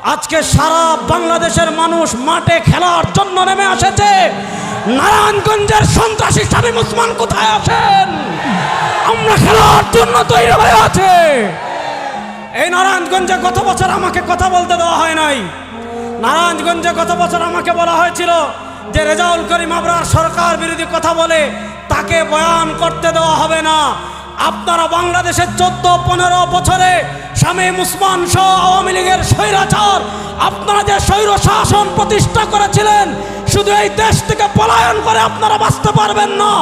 আজকে সারা বাংলাদেশের মানুষ মাঠে খেলার জন্য নেমে এসেছে। নারায়ণগঞ্জের সন্ত্রাসী শামীম ওসমান কোথায় আছেন? আমরা খেলার জন্য তৈরি হয়ে আছে। এই নারায়ণগঞ্জে গত বছর আমাকে কথা বলতে দেওয়া হয় নাই। নারায়ণগঞ্জে গত বছর আমাকে বলা হয়েছিল যে রেজাউল করিম আবরার সরকার বিরোধী কথা বলে তাকে বয়ান করতে দেওয়া হবে না। আপনারা বাংলাদেশের 14-15 বছরে শামীম ওসমান সহ আওয়ামী লীগের স্বৈরাচার আপনারা যে স্বৈর শাসন প্রতিষ্ঠা করেছিলেন, শুধু এই দেশ থেকে পলায়ন করে আপনারা বাঁচতে পারবেন না।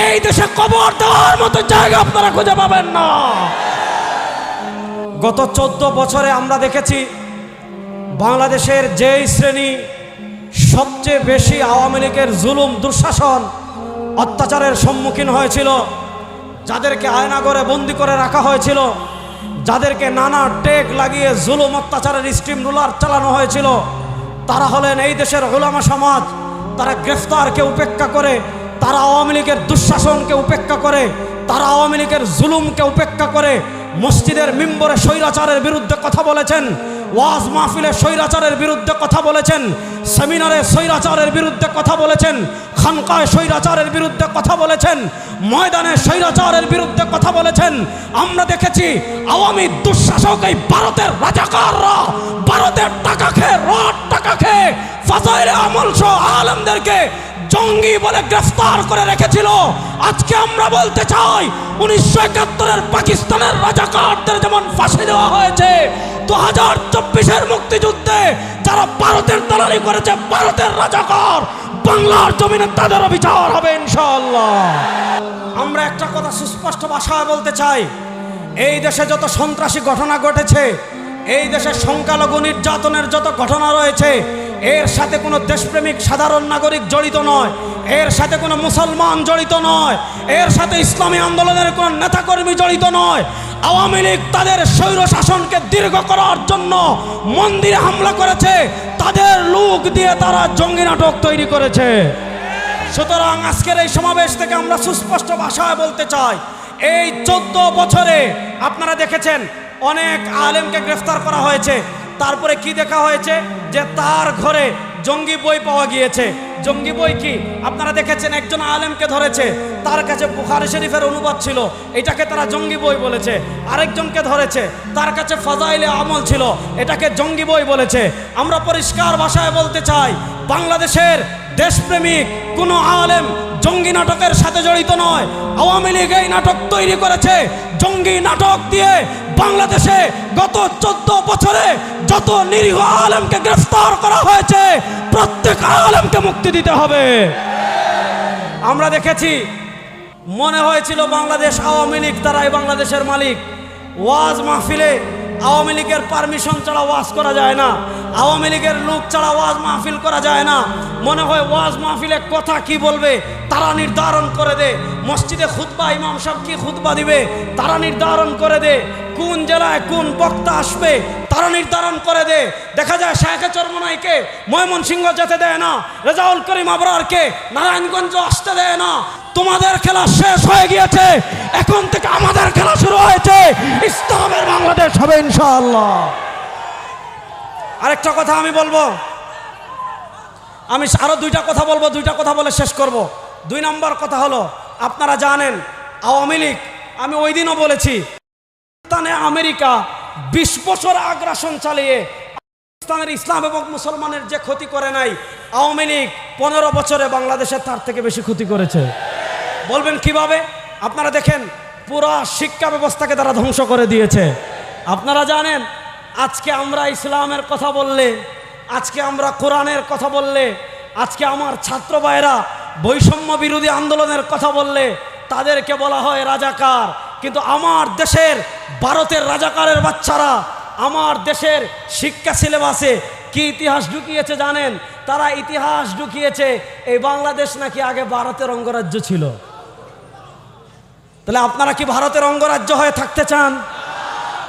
এই দেশে কবর দেওয়ার মতো জায়গা আপনারা খুঁজে পাবেন না। গত 14 বছরে আমরা দেখেছি বাংলাদেশের যেই শ্রেণী সবচেয়ে বেশি আওয়ামী লীগের জুলুম, দুঃশাসন, অত্যাচারের সম্মুখীন হয়েছিল, যাদেরকে আয়নাঘরে বন্দি করে রাখা হয়েছিল, যাদেরকে নানা টেক লাগিয়ে জুলুম অত্যাচারের স্টিম রুলার চালানো হয়েছিল, তারা হলেন এই দেশের উলামা সমাজ। তারা গ্রেফতারকে উপেক্ষা করে, তারা আওয়ামী লীগের দুঃশাসনকে উপেক্ষা করে, তারা আওয়ামী লীগের জুলুমকে উপেক্ষা করে মসজিদের মিম্বরে স্বৈরাচারের বিরুদ্ধে কথা বলেছেন, ওয়াজ মাহফিলে স্বৈরাচারের বিরুদ্ধে কথা বলেছেন, সেমিনারে স্বৈরাচারের বিরুদ্ধে কথা বলেছেন, খানকায় স্বৈরাচারের বিরুদ্ধে কথা বলেছেন, ময়দানে স্বৈরাচারের বিরুদ্ধে কথা বলেছেন। আমরা দেখেছি আওয়ামী দুঃশাসক এই ভারতের রাজাকাররা ভারতের টাকা খেয়ে, রড টাকা খেয়ে ফাজাইলে আমল সহ আলেমদেরকে জঙ্গি বলে গ্রেফতার করে রেখেছিল। আজকে আমরা বলতে চাই 1971-এর পাকিস্তানের রাজাকারদের যেমন ফাঁসি দেওয়া হয়েছে, 2024-এর মুক্তিযুদ্ধে যারা ভারতের দালালি করেছে, ভারতের রাজাকার, বাংলার জমিনে তাদেরও বিচার হবে ইনশাআল্লাহ। আমরা একটা কথা সুস্পষ্ট ভাষায় বলতে চাই, এই দেশে যত সন্ত্রাসী ঘটনা ঘটেছে, এই দেশে সংখ্যালঘু নির্যাতনের যত ঘটনা রয়েছে, এর সাথে কোনো দেশপ্রেমিক সাধারণ নাগরিক জড়িত নয়, এর সাথে কোনো মুসলমান জড়িত নয়, এর সাথে ইসলামী আন্দোলনের কোনো নেতাকর্মী জড়িত নয়। আওয়ামী লীগ তাদের স্বৈর শাসনকে দীর্ঘ করার জন্য মন্দিরে হামলা করেছে, তাদের লোক দিয়ে তারা জঙ্গি নাটক তৈরি করেছে। সুতরাং আজকের এই সমাবেশ থেকে আমরা সুস্পষ্ট ভাষায় বলতে চাই, এই 14 বছরে আপনারা দেখেছেন অনেক আলেমকে গ্রেফতার করা হয়েছে। তারপরে কি দেখা হয়েছে যে তার ঘরে জঙ্গি বই পাওয়া গিয়েছে। জঙ্গি বই কি আপনারা দেখেছেন? একজন আলেমকে ধরেছে, তার কাছে বুখারী শরীফের অনুবাদ ছিল, এটাকে তারা জঙ্গি বই বলেছে। আরেকজনকে ধরেছে, তার কাছে ফাজাইলে আমল ছিল, এটাকে জঙ্গি বই বলেছে। আমরা পরিষ্কার ভাষায় বলতে চাই, বাংলাদেশের দেশপ্রেমিক কোনো আলেম জঙ্গি নাটকের সাথে জড়িত নয়। আওয়ামী লীগ এই নাটক তৈরি করেছে। জঙ্গি নাটক দিয়ে বাংলাদেশে গত 14 বছরে যত নিরীহ আলেমকে গ্রেফতার করা হয়েছে, প্রত্যেক আলেমকে মুক্তি দিতে হবে। আমরা দেখেছি, মনে হয়েছিল বাংলাদেশ আওয়ামী লীগ তারাই বাংলাদেশের মালিক। ওয়াজ মাহফিলে আওয়ামী লীগের পারমিশন ছাড়া ওয়াজ করা যায় না, আওয়ামী লীগের লোক ছাড়া ওয়াজ মাহফিল করা যায় না। মনে হয় ওয়াজ মাহফিলে কথা কি বলবে তারা নির্ধারণ করে দে, মসজিদে খুতবা ইমাম সাহেব কি খুতবা দিবে তারা নির্ধারণ করে দে, কোন জেলায় কোন বক্তা আসবে তারা নির্ধারণ করে দে। দেখা যায় শায়েখে চরমনাইকে ময়মনসিংহ যেতে দেয় না, রেজাউল করিম আবরারকে নারায়ণগঞ্জ আসতে দেয় না। তোমাদের খেলা শেষ হয়ে গিয়েছে, এখন থেকে আমাদের খেলা শুরু হয়েছে। ইসলামের বাংলাদেশ হবে ইনশাআল্লাহ। আরেকটা কথা আমি বলবো, আমি আরো 2টা কথা বলবো, 2টা কথা বলে শেষ করব। 2 নম্বর কথা হলো, আপনারা জানেন আওয়ামী লীগ, আমি ওই দিনও বলেছি, আমেরিকা 20 বছর আগ্রাসন চালিয়ে পাকিস্তানের ইসলাম এবং মুসলমানের যে ক্ষতি করে নাই, আওয়ামী লীগ 15 বছরে বাংলাদেশের তার থেকে বেশি ক্ষতি করেছে। বলবেন কিভাবে? আপনারা দেখেন, পুরা শিক্ষা ব্যবস্থাকে তারা ধ্বংস করে দিয়েছে। আপনারা জানেন, আজকে আমরা ইসলামের কথা বললে, আজকে আমরা কোরআনের কথা বললে, আজকে আমার ছাত্র ভাইয়েরা বৈষম্য বিরোধী আন্দোলনের কথা বললে তাদেরকে বলা হয় রাজাকার। কিন্তু আমার দেশের ভারতের রাজাকারের বাচ্চারা আমার দেশের শিক্ষা সিলেবাসে কি ইতিহাস ঢুকিয়েছে জানেন? তারা ইতিহাস ঢুকিয়েছে এই বাংলাদেশ নাকি আগে ভারতের অঙ্গরাজ্য ছিল। তাহলে আপনারা কি ভারতের অঙ্গরাজ্য হয়ে থাকতে চান?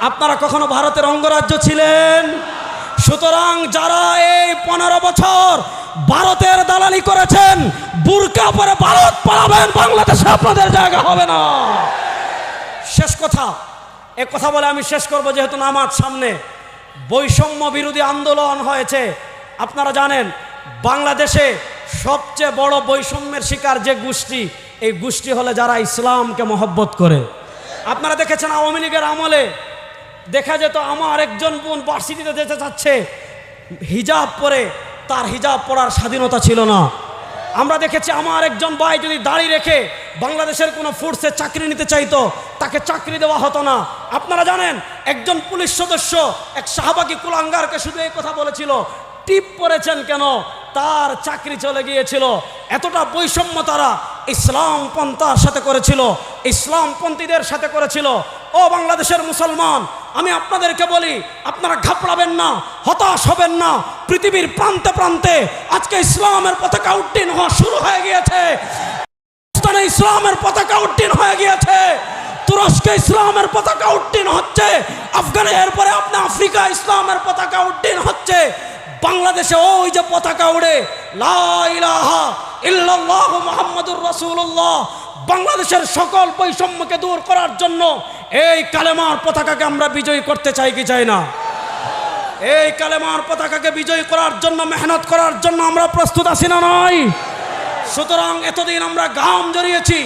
আপনারা কখনো ভারতের অঙ্গরাজ্য ছিলেন? সুতরাং যারা এই 15 বছর ভারতের দালালি করেছেন, বুরকা পরে ভারত পালাবেন, বাংলাদেশে আপনাদের জায়গা হবে না। শেষ কথা, এক কথা বলে আমি শেষ করব, যেহেতু নামাজ সামনে। বৈষম্য বিরোধী আন্দোলন হয়েছে। আপনারা জানেন বাংলাদেশে সবচেয়ে বড় বৈষম্যের শিকার যে গোষ্ঠী, এই গোষ্ঠী হলে যারা ইসলামকে মহব্বত করে। আপনারা দেখেছেন আওয়ামী লীগের আমলে দেখা যেত আমার একজন বোন ভার্সিটিতে যেতে চাচ্ছে, হিজাব পরে তার হিজাব পরার স্বাধীনতা ছিল না। আমরা দেখেছি আমার একজন ভাই যদি দাড়ি রেখে বাংলাদেশের কোনো ফোর্সে চাকরি নিতে চাইতো, তাকে চাকরি দেওয়া হতো না। আপনারা জানেন একজন পুলিশ সদস্য এক শাহবাগী কুলাঙ্গারকে শুধু এই কথা বলেছিল, টিপ পরেছেন কেন, তার চাকরি চলে গিয়েছিল। এতটা বৈষম্য তারা ইসলাম পন্থার সাথে করেছিল, ইসলামপন্থীদের সাথে করেছিল। ও বাংলাদেশের মুসলমান, আমি আপনাদেরকে বলি, আপনারা ঘাবড়াবেন না, হতাশ হবেন না। পৃথিবীর প্রান্তে প্রান্তে আজকে ইসলামের পতাকা উড্ডীন হওয়া শুরু হয়ে গিয়েছে। ইসলামের পতাকা উড্ডীন হয়ে গিয়েছে, তুরস্কে ইসলামের পতাকা উড্ডীন হচ্ছে, আফগানে এরপরে আপনি আফ্রিকা ইসলামের পতাকা উড্ডীন হচ্ছে। বাংলাদেশে ওই যে পতাকা উড়ে লা ইলাহা ইল্লাল্লাহ মুহাম্মাদুর রাসূলুল্লাহ, বাংলাদেশের সকল বৈষম্যকে দূর করার জন্য এই কালেমার পতাকাকে আমরা বিজয়ী করতে চাই কি চাই না? এই কালেমার পতাকাকে বিজয়ী করার জন্য, মেহনত করার জন্য আমরা প্রস্তুত আছি না নয়? সুতরাং এতদিন আমরা ঘাম জড়িয়েছি,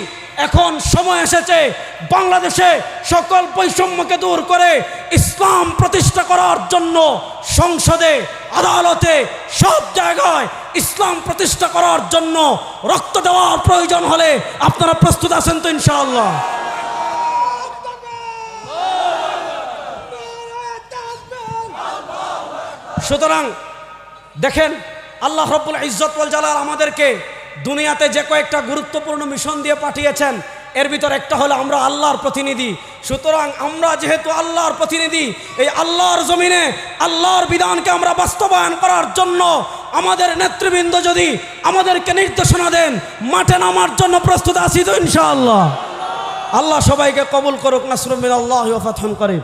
এখন সময় এসেছে বাংলাদেশে সকল বৈষম্যকে দূর করে ইসলাম প্রতিষ্ঠা করার জন্য সংসদে, আদালতে, সব জায়গায় ইসলাম প্রতিষ্ঠা করার জন্য রক্ত দেওয়ার প্রয়োজন হলে আপনারা প্রস্তুত আছেন তো ইনশাআল্লাহ? সুতরাং দেখেন আল্লাহ রাব্বুল ইজ্জত ওয়াল জালাল আমাদেরকে দুনিয়াতে যে কয়েকটা গুরুত্বপূর্ণ মিশন দিয়ে পাঠিয়েছেন, এর ভিতর একটা হলো আমরা আল্লাহর প্রতিনিধি। সুতরাং আমরা যেহেতু আল্লাহর প্রতিনিধি, এই আল্লাহর জমিনে আল্লাহর বিধানকে আমরা বাস্তবায়ন করার জন্য আমাদের নেতৃবৃন্দ যদি আমাদেরকে নির্দেশনা দেন, মাঠে নামার জন্য প্রস্তুত আছি তো ইনশাআল্লাহ? আল্লাহ সবাইকে কবুল করুক। নাসরুম মিনাল্লাহি ওয়া ফাতহুন করিম।